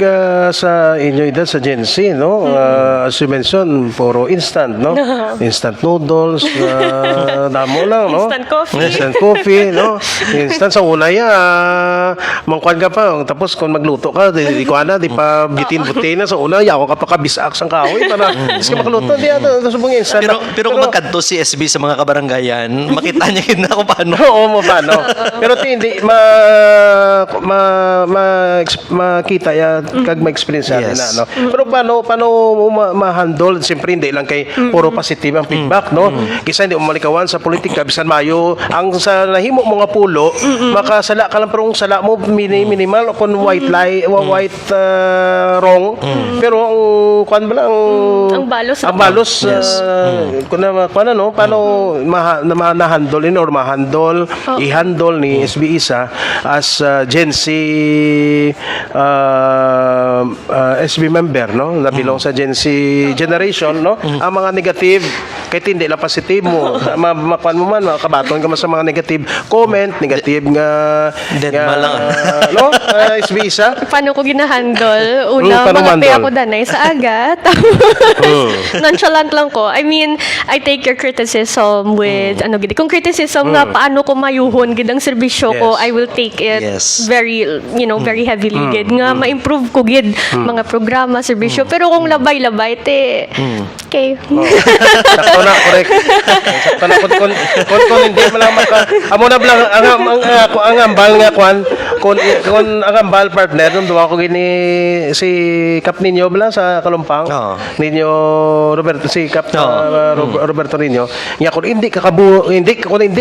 sa inyo edad sa Gen Z, no? As you mentioned, puro instant, no? Instant noodles, damo lang, no? Instant coffee. Instant coffee, no? Instant sa una mangkuan ka pa. Tapos kung magluto ka, di ko ana, di pa bitin-butin na. Sa una, yaw ka pa kabisak sang kahoy para iski makluto. Di ata, subong instant. Pero kung magkanto si SB sa mga kabaranggayan, makita niya yun na kung paano. Oo mo ba, no? Pero hindi makita ya kag ma-experience natin Yes. na, no? Pero paano mo ma-handle? Siyempre hindi lang kay puro positive ang feedback, no? Kisa hindi mo malikawan sa politika bisan mayo ang sa nahimo mo nga pulo, makasala ka lang pero ang sala mo minimal o kung white lie, white wrong. Pero ang kuan ba lang Ang balos ang ako. balos kung no paano na-handle or ma-handle i-handle ni SB Isa as Gen Z SB member, no, na belong sa Gen Z generation, no, ang mga negative kahit hindi lang positive mo makuan mo man makabaton ka man sa mga negative comment, negative nga Dead ma lang. no, SB Isa. Paano ko ginahandle? Una, paano mga mandol? ako danay sa aga. Nonchalant lang ko. I mean, I take your criticism with, gid. Kung criticism nga, paano ko mayuhon gid ang serbisyo ko, Yes. I will take it Yes. very, very heavily gid. Nga, ma-improve ko gid mga programa, serbisyo. Pero kung labay-labay, okay. Sakto na, correct. Sakto na kung hindi mo lang amo na lang ang ambal nga kwan kung ang ambal partner nung duwa ko gini si Kap Ninyo bala sa Kalumpang. Oo. Ninyo Roberto si Kap Oo. Roberto Ninyo. Nga kung hindi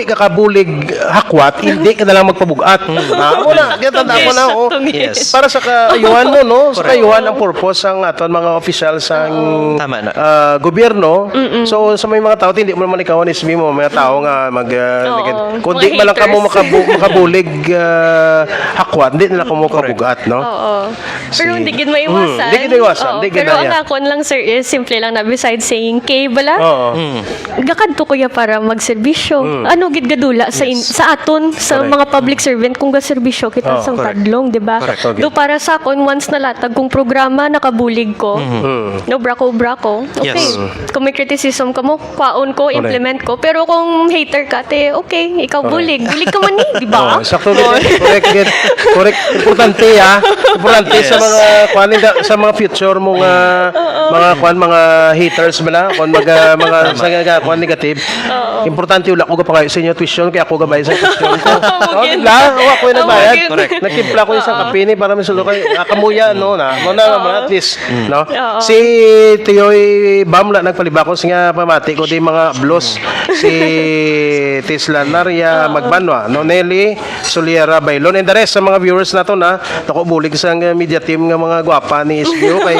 ka kabulig hakwat, hindi ka na lang magpabugat. Amo na, tanda ko na oh. Yes. Para sa kaayuhan mo, no? Sa kaayuhan ang purpose ang aton mga officials ang Tama na. gobyerno. So sa may mga tao hindi mo naman ikaw is mo mga tao nga kung Mga di man lang ka mo haters. makabulig hakwat, hindi na lang ka mo kabugat, no? Oo. Pero hindi gid maiwasan. Hindi gid maiwasan, Oo. hindi gid Pero na ang yan. akon lang sir is simple lang na besides saying kay bala. Oo. Gakadto ko ya para magserbisyo. Ano gid gadula sa aton sa Correct. mga public servant kung gaserbisyo kita sang correct. tadlong, di ba? Correct, okay. Do para sa akon once nalatag kung programa nakabulig ko. No brako. Okay. Yes. Kung may criticism ka mo, kwaon ko, implement ko. Pero kung hater ka, okay, ikaw bulig. Bulig ka man di ba? Oh, sakto din. Correct. Importante Importante sa Yes. mga sa mga future mo nga mga haters bala kung mga sa kwan negative. Importante wala ko gapangayo sa inyo tuition kaya ako gabay sa tuition ko. Oh, diba? Ako yung nagbayad. Okay. Correct. Nagtimpla ko yung isang kape ni para may sulo kay kamuya no na. Mo na at least no. Oo. Si Tiyoy Bamla nagpalibakos nga pamati ko di mga blos si Tisla Naria Magbanwa, no, Nelly Soliera Bailon and the rest sa mga viewers nato na ako bulig sa media team nga mga gwapa ni SBO kay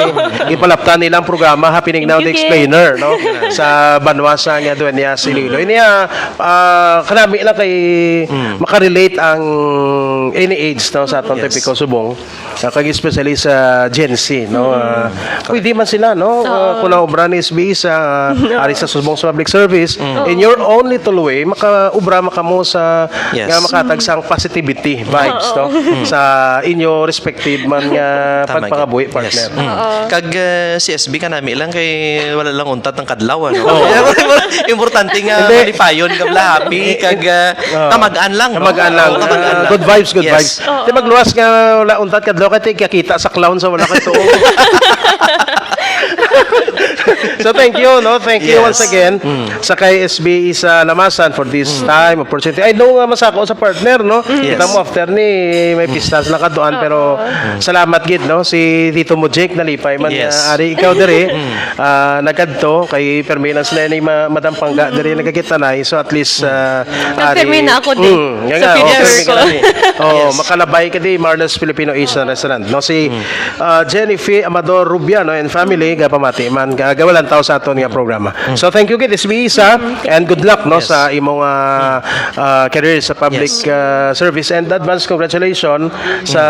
ipalaptan nilang programa Happening Now the Thank you, Explainer, no, sa Banwa sa nga Duenya Sililo. Iniya kanami lang kay makarelate ang any age no sa atong Yes. tipiko subong kag especially sa Gen Z, no. Pwede man sila, no, kung naobra ni SB sa ari sa subong sa public service in your own little way makaubra makamo sa Yes. nga makatag sang positivity vibes no sa inyo respective man nga Tama pagpangabuhi yun. partner. Yes. Kag si SB ka nami lang kay wala lang untat ng kadlaw ano. Importante nga Hindi. malipayon kabla happy kag tamagaan lang. no? Tamagaan lang. Oo, tamagaan lang. Good vibes, good Yes. vibes. Di magluwas nga wala untat kadlaw kay kakita sa clown sa wala kay tuong. So thank you, no? Thank you Yes. once again sa kay SB sa Lamasan for this time opportunity. I know nga masako sa partner, no? Yes. Kita mo after ni may pistas na kaduan pero salamat gid, no? Si Tito mo Jake nalipay man Yes. ari ikaw diri nagkadto kay perminas na ni Madam Pangga diri nagkakita na so at least Nag-permi na ako din sa future ko. makalabay ka di Marlos Filipino Asian Restaurant, no? Si Jennifer Amador Rubiano and family gapamati man gagawalan paglantaw sa aton nga programa. So thank you gid SB Isa and good luck no sa imong career sa public service and advance congratulations sa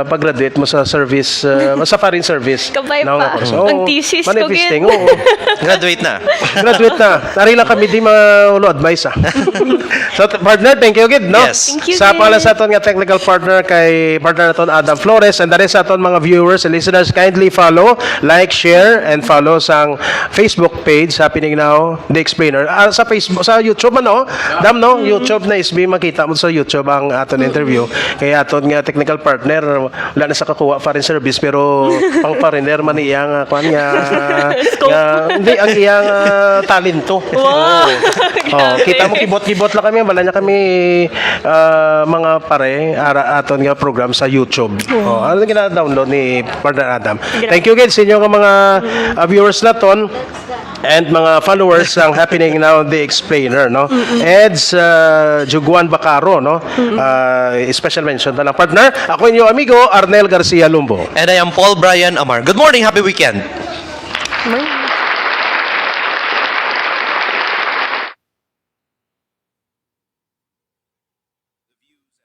pag-graduate mo sa service sa foreign service. Kabay No, pa. so, Ang thesis ko, manifesting, gid. oo. Graduate na. Graduate na. Nari lang kami di maulo advice So partner, thank you gid no. Yes. Thank you, Sa gid. pala sa aton nga technical partner kay partner naton Adam Flores and dali sa aton mga viewers and listeners kindly follow, like, share and follow sang Facebook page Happening Now The Explainer. Sa Facebook sa YouTube ano? Dam no, YouTube na SB makita mo sa YouTube ang aton interview. Kaya aton nga technical partner wala na sa kakuha foreign service pero pang foreigner man iyang kwan nga hindi ang iyang talento. Wow. Oh, kita mo kibot-kibot lang kami, wala niya kami mga pare aton nga program sa YouTube. Oh, ano gina-download ni Partner Adam. Thank you guys sa inyo nga mga viewers naton and mga followers ang Happening Now The Explainer no. Eds Juguan Bacaro no. Special mention na lang partner. Ako inyo amigo Arnel Garcia Lumbo. And I am Paul Brian Amar. Good morning, happy weekend.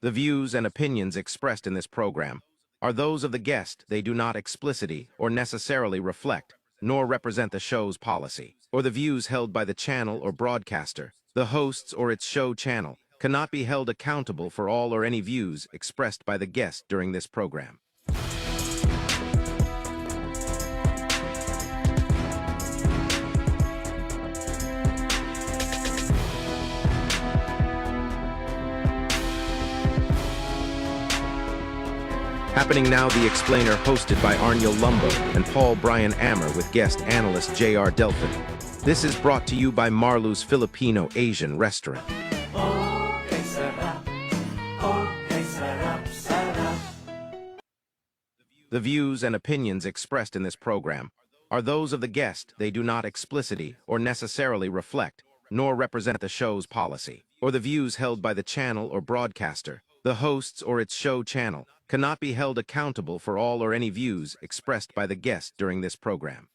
The views and opinions expressed in this program are those of the guest. They do not explicitly or necessarily reflect, nor represent the show's policy, or the views held by the channel or broadcaster. The hosts or its show channel cannot be held accountable for all or any views expressed by the guest during this program. Happening Now The Explainer hosted by Arnyo Lumbo and Paul Brian Ammer with guest analyst J.R. Delphin. This is brought to you by Marlu's Filipino Asian Restaurant. Okay, sarap. Okay, sarap, sarap. The views and opinions expressed in this program are those of the guest. They do not explicitly or necessarily reflect, nor represent the show's policy, or the views held by the channel or broadcaster. The hosts or its show channel cannot be held accountable for all or any views expressed by the guest during this program.